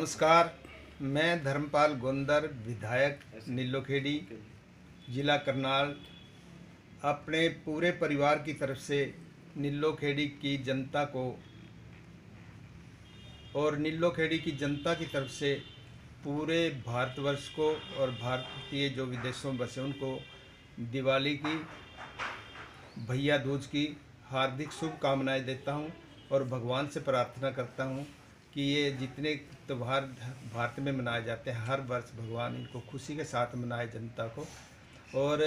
नमस्कार। मैं धर्मपाल गोंदर, विधायक नीलोखेड़ी, जिला करनाल, अपने पूरे परिवार की तरफ से नीलोखेड़ी की जनता को और नीलोखेड़ी की जनता की तरफ से पूरे भारतवर्ष को और भारतीय जो विदेशों में बसे उनको दिवाली की, भैया दूज की हार्दिक शुभकामनाएं देता हूं और भगवान से प्रार्थना करता हूं कि ये जितने त्यौहार भारत में मनाए जाते हैं हर वर्ष भगवान इनको खुशी के साथ मनाए जनता को। और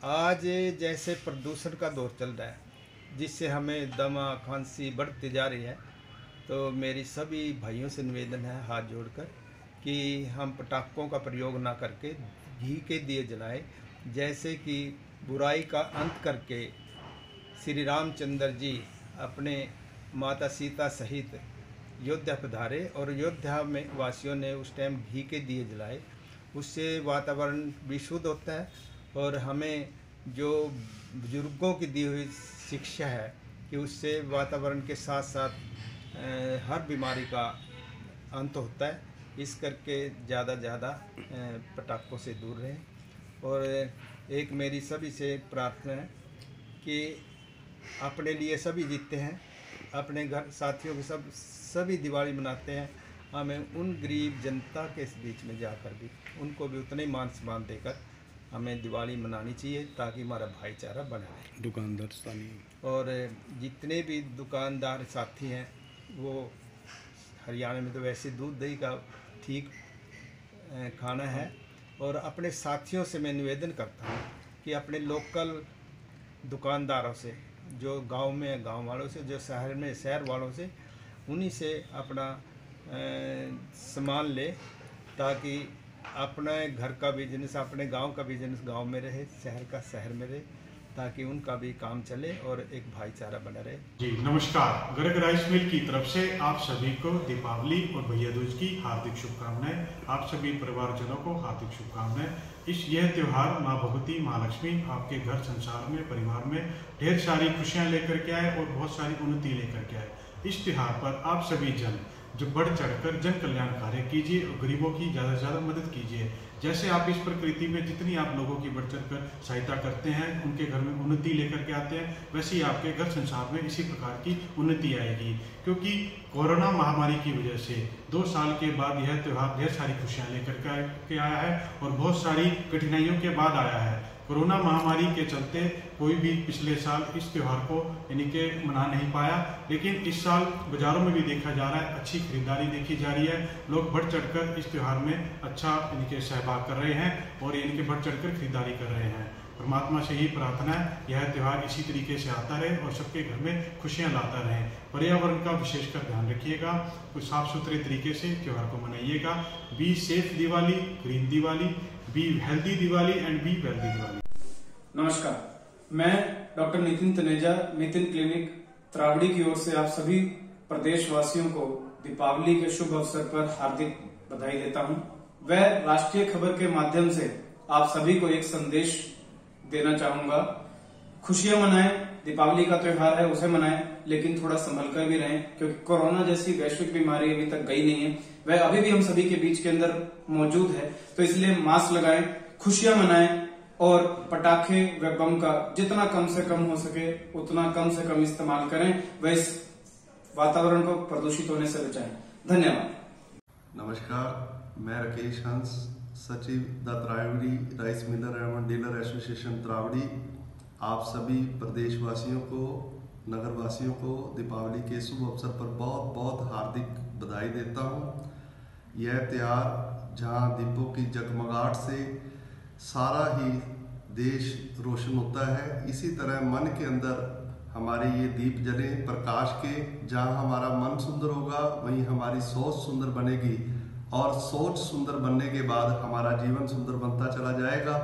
आज जैसे प्रदूषण का दौर चल रहा है जिससे हमें दमा खांसी बढ़ती जा रही है, तो मेरी सभी भाइयों से निवेदन है हाथ जोड़कर कि हम पटाखों का प्रयोग ना करके घी के दिए जलाएं। जैसे कि बुराई का अंत करके श्री रामचंद्र जी अपने माता सीता सहित अयोध्या पधारे और अयोध्या में वासियों ने उस टाइम घी के दिए जलाए। उससे वातावरण भी शुद्ध होता है और हमें जो बुजुर्गों की दी हुई शिक्षा है कि उससे वातावरण के साथ साथ हर बीमारी का अंत होता है। इस करके ज़्यादा पटाखों से दूर रहें। और एक मेरी सभी से प्रार्थना है कि अपने लिए सभी जीतते हैं, अपने घर साथियों के सभी दिवाली मनाते हैं, हमें उन गरीब जनता के बीच में जाकर भी उनको भी उतने मान सम्मान देकर हमें दिवाली मनानी चाहिए ताकि हमारा भाईचारा बना रहे। दुकानदार स्थानीय और जितने भी दुकानदार साथी हैं वो हरियाणा में तो वैसे दूध दही का ठीक खाना है, और अपने साथियों से मैं निवेदन करता हूँ कि अपने लोकल दुकानदारों से, जो गांव में है गांव वालों से, जो शहर में शहर वालों से, उन्हीं से अपना सामान ले ताकि अपने घर का बिजनेस, अपने गांव का बिजनेस गांव में रहे, शहर का शहर में रहे, ताकि उनका भी काम चले और एक भाईचारा बना रहे। जी नमस्कार। गर्ग राइस मिल की तरफ से आप सभी को दीपावली और भैया दूज की हार्दिक शुभकामनाएं। आप सभी परिवारजनों को हार्दिक शुभकामनाएं। यह त्योहार माँ भगवती माँ लक्ष्मी आपके घर संसार में परिवार में ढेर सारी खुशियां लेकर के आए और बहुत सारी उन्नति लेकर के आए। इस त्योहार पर आप सभी जन जो बढ़ चढ़कर जन कल्याण कार्य कीजिए और गरीबों की ज़्यादा से ज़्यादा मदद कीजिए। जैसे आप इस प्रकृति में जितनी आप लोगों की बढ़ चढ़कर सहायता करते हैं, उनके घर में उन्नति लेकर के आते हैं, वैसे ही आपके घर संसार में इसी प्रकार की उन्नति आएगी। क्योंकि कोरोना महामारी की वजह से 2 साल के बाद यह त्यौहार ढेर सारी खुशियाँ लेकर के आया है और बहुत सारी कठिनाइयों के बाद आया है। कोरोना महामारी के चलते कोई भी पिछले साल इस त्यौहार को यानी कि मना नहीं पाया, लेकिन इस साल बाजारों में भी देखा जा रहा है अच्छी खरीदारी देखी जा रही है। लोग बढ़ चढ़कर इस त्यौहार में अच्छा यानी कि सहभाग कर रहे हैं और यानी कि बढ़ चढ़कर खरीदारी कर रहे हैं। परमात्मा से ही प्रार्थना है यह त्यौहार इसी तरीके से आता रहे और सबके घर में खुशियाँ लाता रहे। पर्यावरण का विशेषकर ध्यान रखिएगा, कुछ साफ सुथरे तरीके से त्यौहार को मनाइएगा। Be safe Diwali, green Diwali, be healthy Diwali and be wealthy Diwali. नमस्कार, मैं डॉक्टर नितिन तनेजा, नितिन क्लिनिक त्रावड़ी की ओर से आप सभी प्रदेशवासियों को दीपावली के शुभ अवसर पर हार्दिक बधाई देता हूं। वह राष्ट्रीय खबर के माध्यम से आप सभी को एक संदेश देना चाहूंगा। खुशियां मनाएं, दीपावली का त्योहार है उसे मनाएं, लेकिन थोड़ा संभल कर भी रहें क्योंकि कोरोना जैसी वैश्विक बीमारी अभी तक गई नहीं है, वह अभी भी हम सभी के बीच के अंदर मौजूद है। तो इसलिए मास्क लगाएं, खुशियां मनाएं और पटाखे व बम का जितना कम से कम हो सके उतना कम से कम इस्तेमाल करें, व इस वातावरण को प्रदूषित होने से बचाएं। धन्यवाद। नमस्कार, मैं राकेश हंस, सचिव द त्रावड़ी राइस मिलर एवं डीलर एसोसिएशन त्रावड़ी, आप सभी प्रदेशवासियों को, नगरवासियों को दीपावली के शुभ अवसर पर बहुत बहुत हार्दिक बधाई देता हूँ। यह त्यौहार जहाँ दीपों की जगमगाहट से सारा ही देश रोशन होता है, इसी तरह मन के अंदर हमारे ये दीप जले प्रकाश के। जहाँ हमारा मन सुंदर होगा वहीं हमारी सोच सुंदर बनेगी और सोच सुंदर बनने के बाद हमारा जीवन सुंदर बनता चला जाएगा।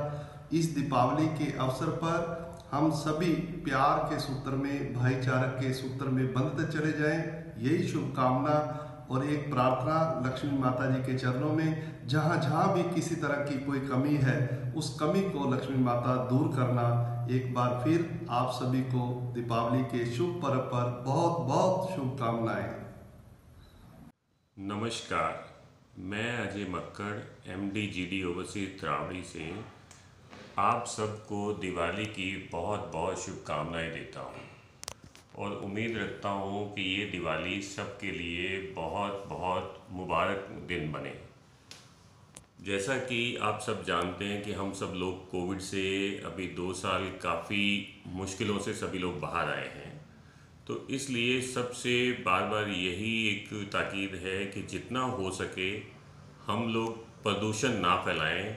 इस दीपावली के अवसर पर हम सभी प्यार के सूत्र में, भाईचारा के सूत्र में बंधते चले जाएं, यही शुभकामना और एक प्रार्थना लक्ष्मी माता जी के चरणों में। जहाँ जहाँ भी किसी तरह की कोई कमी है उस कमी को लक्ष्मी माता दूर करना। एक बार फिर आप सभी को दीपावली के शुभ पर्व पर बहुत बहुत शुभकामनाएं। नमस्कार, मैं Ajay Makkar MD GD overseas Taraori से आप सबको दिवाली की बहुत बहुत शुभकामनाएं देता हूं और उम्मीद रखता हूं कि ये दिवाली सबके लिए बहुत बहुत मुबारक दिन बने। जैसा कि आप सब जानते हैं कि हम सब लोग कोविड से अभी 2 साल काफ़ी मुश्किलों से सभी लोग बाहर आए हैं, तो इसलिए सबसे बार बार यही एक ताकीद है कि जितना हो सके हम लोग प्रदूषण ना फैलाएं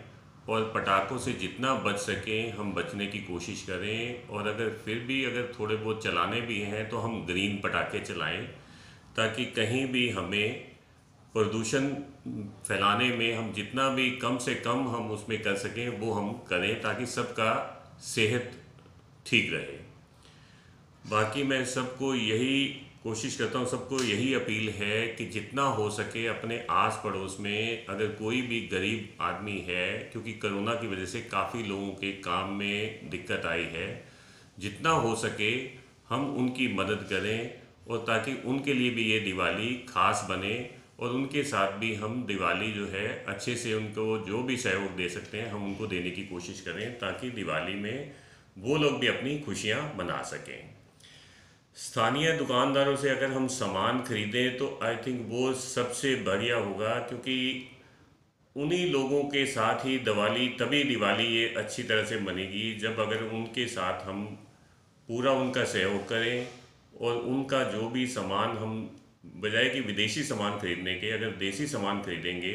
और पटाखों से जितना बच सकें हम बचने की कोशिश करें। और अगर फिर भी अगर थोड़े बहुत चलाने भी हैं तो हम ग्रीन पटाखे चलाएं, ताकि कहीं भी हमें प्रदूषण फैलाने में हम जितना भी कम से कम हम उसमें कर सकें वो हम करें, ताकि सबका सेहत ठीक रहे। बाकी मैं सबको यही कोशिश करता हूँ, सबको यही अपील है कि जितना हो सके अपने आस पड़ोस में अगर कोई भी गरीब आदमी है, क्योंकि कोरोना की वजह से काफ़ी लोगों के काम में दिक्कत आई है, जितना हो सके हम उनकी मदद करें और ताकि उनके लिए भी ये दिवाली खास बने और उनके साथ भी हम दिवाली जो है अच्छे से उनको जो भी सहयोग दे सकते हैं हम उनको देने की कोशिश करें, ताकि दिवाली में वो लोग भी अपनी खुशियाँ मना सकें। स्थानीय दुकानदारों से अगर हम सामान खरीदें तो आई थिंक वो सबसे बढ़िया होगा, क्योंकि उन्हीं लोगों के साथ ही तभी दिवाली ये अच्छी तरह से मनेगी जब अगर उनके साथ हम पूरा उनका सहयोग करें और उनका जो भी सामान हम बजाय कि विदेशी सामान खरीदने के अगर देसी सामान खरीदेंगे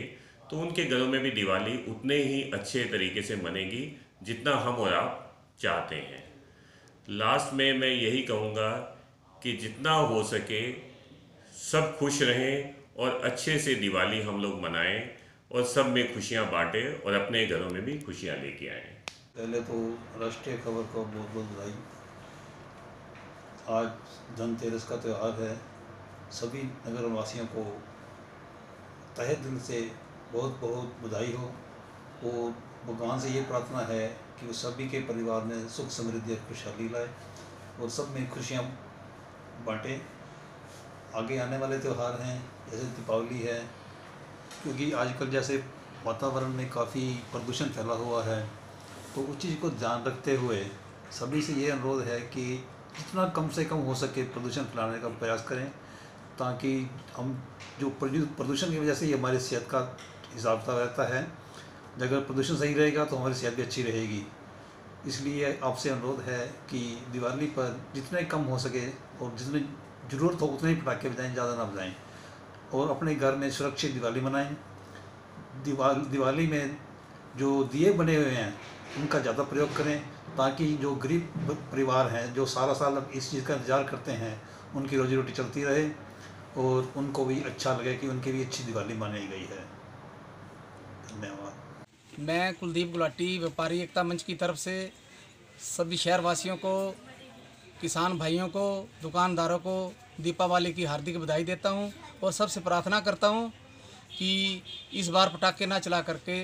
तो उनके घरों में भी दिवाली उतने ही अच्छे तरीके से मनेगी जितना हम और आप चाहते हैं। लास्ट में मैं यही कहूँगा कि जितना हो सके सब खुश रहें और अच्छे से दिवाली हम लोग मनाएं और सब में खुशियां बांटें और अपने घरों में भी खुशियां लेके आएं। पहले तो राष्ट्रीय खबर को बहुत बहुत बधाई। आज धनतेरस का त्यौहार है। सभी नगरवासियों को तहे दिल से बहुत बहुत बधाई हो और भगवान से ये प्रार्थना है कि वो सभी के परिवार में सुख समृद्धि और खुशहाली लाए और सब में खुशियाँ बांटे। आगे आने वाले त्यौहार हैं जैसे दीपावली है, क्योंकि आजकल जैसे वातावरण में काफ़ी प्रदूषण फैला हुआ है, तो उस चीज़ को ध्यान रखते हुए सभी से ये अनुरोध है कि जितना कम से कम हो सके प्रदूषण फैलाने का प्रयास करें, ताकि हम जो प्रदूषण की वजह से ही हमारी सेहत का हिसाब किताब रहता है, अगर प्रदूषण सही रहेगा तो हमारी सेहत भी अच्छी रहेगी। इसलिए आपसे अनुरोध है कि दिवाली पर जितने कम हो सके और जितनी ज़रूरत हो उतने ही पटाखे बजाएं, ज़्यादा ना बजाएं और अपने घर में सुरक्षित दिवाली मनाएं। दिवाली में जो दिए बने हुए हैं उनका ज़्यादा प्रयोग करें, ताकि जो गरीब परिवार हैं जो सारा साल इस चीज़ का इंतज़ार करते हैं उनकी रोजी रोटी चलती रहे और उनको भी अच्छा लगे कि उनकी भी अच्छी दिवाली मनाई गई है। धन्यवाद। मैं कुलदीप गुलाटी व्यापारी एकता मंच की तरफ से सभी शहरवासियों को, किसान भाइयों को, दुकानदारों को दीपावली की हार्दिक बधाई देता हूं और सबसे प्रार्थना करता हूं कि इस बार पटाखे ना चला करके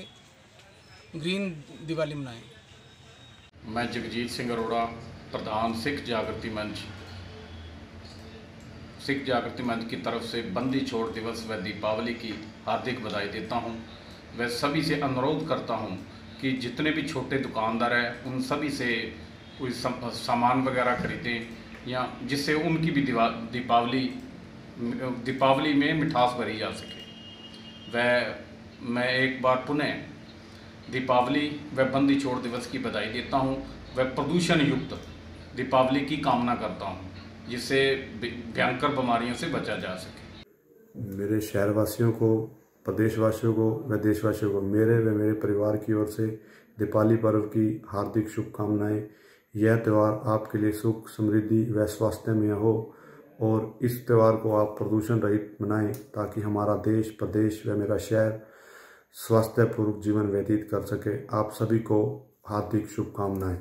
ग्रीन दिवाली मनाएं। मैं जगजीत सिंह अरोड़ा, प्रधान सिख जागृति मंच की तरफ से बंदी छोड़ दिवस व दीपावली की हार्दिक बधाई देता हूं। वह सभी से अनुरोध करता हूं कि जितने भी छोटे दुकानदार हैं उन सभी से कोई सामान वगैरह खरीदें, या जिससे उनकी भी दीपावली में मिठास भरी जा सके। मैं एक बार पुनः दीपावली व बंदी छोड़ दिवस की बधाई देता हूं व प्रदूषण युक्त दीपावली की कामना करता हूं, जिससे भयंकर बीमारियों से बचा जा सके। मेरे शहरवासियों को, प्रदेशवासियों को व देशवासियों को मेरे व मेरे परिवार की ओर से दीपावली पर्व की हार्दिक शुभकामनाएं। यह त्यौहार आपके लिए सुख, समृद्धि व स्वास्थ्य में हो और इस त्यौहार को आप प्रदूषण रहित मनाएं, ताकि हमारा देश, प्रदेश व मेरा शहर स्वास्थ्यपूर्वक जीवन व्यतीत कर सके। आप सभी को हार्दिक शुभकामनाएं।